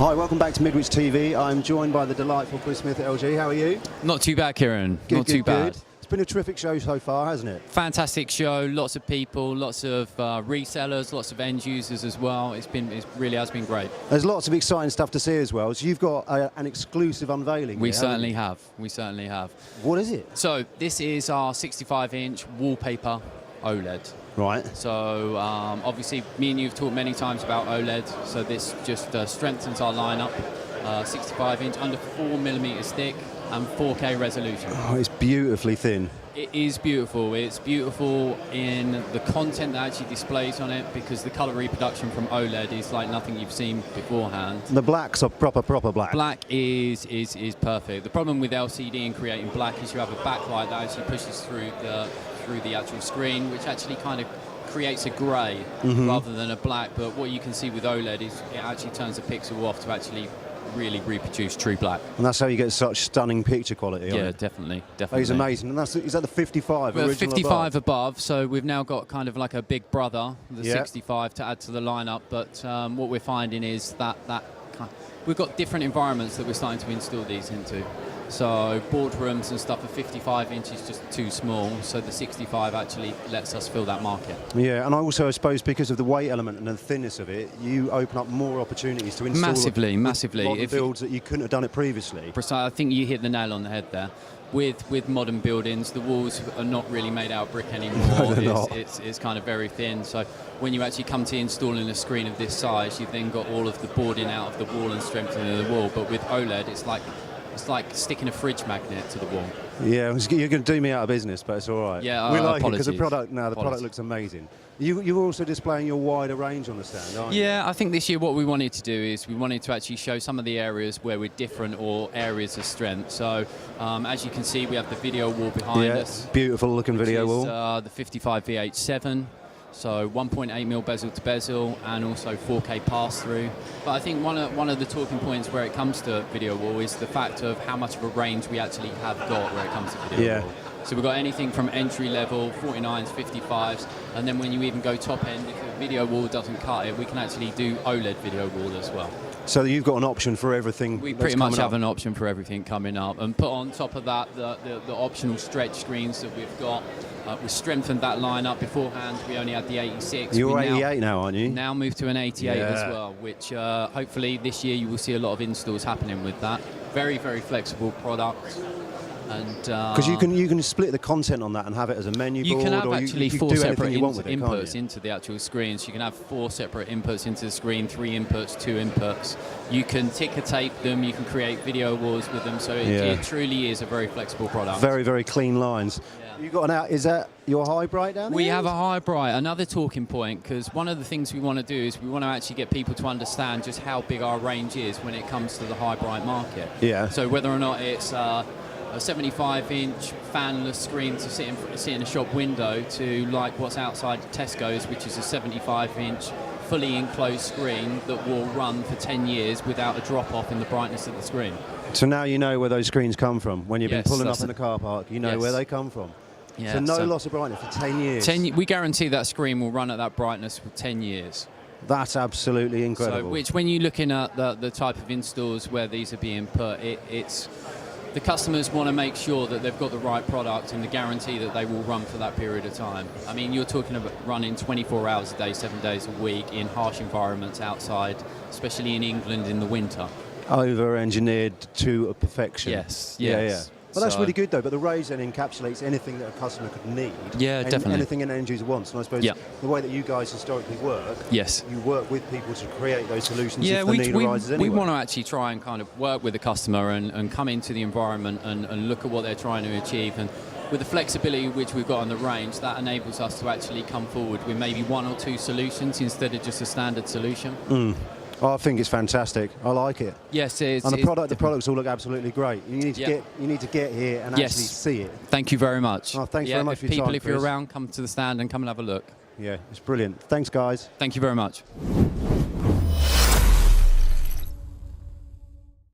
Hi, welcome back to Midwich TV. I'm joined by the delightful Chris Smith at LG. How are you? Not too bad, Kieran. Good, Not too bad. It's been a terrific show so far, hasn't it? Fantastic show. Lots of people, lots of resellers, lots of end users as well. It really has been great. There's lots of exciting stuff to see as well. So you've got an exclusive unveiling. We here, certainly have. We certainly have. What is it? So this is our 65-inch wallpaper OLED. Right. So obviously, me and you have talked many times about OLED. So this just strengthens our lineup. 65-inch, under 4mm thick, and 4K resolution. Oh, it's beautifully thin. It is beautiful. It's beautiful in the content that actually displays on it, because the colour reproduction from OLED is like nothing you've seen beforehand. The blacks are proper black. Black is perfect. The problem with LCD and creating black is you have a backlight that actually pushes through the actual screen, which actually kind of creates a grey rather than a black. But what you can see with OLED is it actually turns the pixel off to actually really reproduce true black. And that's how you get such stunning picture quality. Yeah, definitely. Oh, it's amazing. And is that the 55 well, original 55 above, so we've now got kind of like a big brother, the 65, to add to the lineup. But what we're finding is that we've got different environments that we're starting to install these into. So boardrooms and stuff, a 55 inch is just too small, so the 65 actually lets us fill that market. Yeah, and I suppose because of the weight element and the thinness of it, you open up more opportunities to install massively builds that you couldn't have done it previously. I think you hit the nail on the head there. With modern buildings, the walls are not really made out of brick anymore. No, it's kind of very thin. So when you actually come to installing a screen of this size, you've then got all of the boarding out of the wall and strengthening the wall. But with OLED, it's like sticking a fridge magnet to the wall. Yeah, you're going to do me out of business, but it's all right. Yeah, we like apologies. it because the product looks amazing. You're also displaying your wider range on the stand, aren't you? Yeah, I think this year what we wanted to do is we wanted to actually show some of the areas where we're different or areas of strength. So as you can see, we have the video wall behind us. Beautiful looking video wall. The 55 VH7. So 1.8mm bezel to bezel, and also 4K pass-through. But I think one of the talking points where it comes to video wall is the fact of how much of a range we actually have got where it comes to video wall. So we've got anything from entry level, 49s, 55s, and then when you even go top end, if the video wall doesn't cut it, we can actually do OLED video wall as well. So you've got an option for everything. We pretty much have an option for everything coming up, and put on top of that the optional stretch screens that we've got. We strengthened that lineup beforehand. We only had the 86. You're 88 now, aren't you? Now moved to an 88 as well, which hopefully this year you will see a lot of installs happening with that. Very flexible product. Because you can split the content on that and have it as a menu board. You can have actually four separate inputs into the actual screen. So you can have 4 separate inputs into the screen, 3 inputs, 2 inputs. You can ticker tape them. You can create video walls with them. So it truly is a very flexible product. Very clean lines. Yeah. You got is that your high bright down there? We have a high bright. Another talking point, because one of the things we want to do is we want to actually get people to understand just how big our range is when it comes to the high bright market. Yeah. So whether or not it's a 75-inch fanless screen to sit in a shop window, to like what's outside Tesco's, which is a 75-inch fully enclosed screen that will run for 10 years without a drop-off in the brightness of the screen. So now you know where those screens come from. When you've been pulling up in the car park, you know where they come from. Yeah, so no loss of brightness for 10 years. We guarantee that screen will run at that brightness for 10 years. That's absolutely incredible. So, which when you're looking at the type of installs where these are being put, it's the customers want to make sure that they've got the right product and the guarantee that they will run for that period of time. I mean, you're talking about running 24 hours a day, 7 days a week in harsh environments outside, especially in England in the winter. Over-engineered to a perfection. Yes. Yeah. Well, that's really good, though. But the range then encapsulates anything that a customer could need. Yeah, definitely. Anything an end user wants. And I suppose the way that you guys historically work, you work with people to create those solutions if the need arises anyway. We want to actually try and kind of work with the customer and come into the environment and look at what they're trying to achieve. And with the flexibility which we've got on the range, that enables us to actually come forward with maybe 1 or 2 solutions instead of just a standard solution. I think it's fantastic. I like it. Yes, it is. And the products all look absolutely great. You need to get here and actually see it. Thank you very much. Oh, thanks very much for your time, if you're around, come to the stand and come and have a look. Yeah, it's brilliant. Thanks, guys. Thank you very much.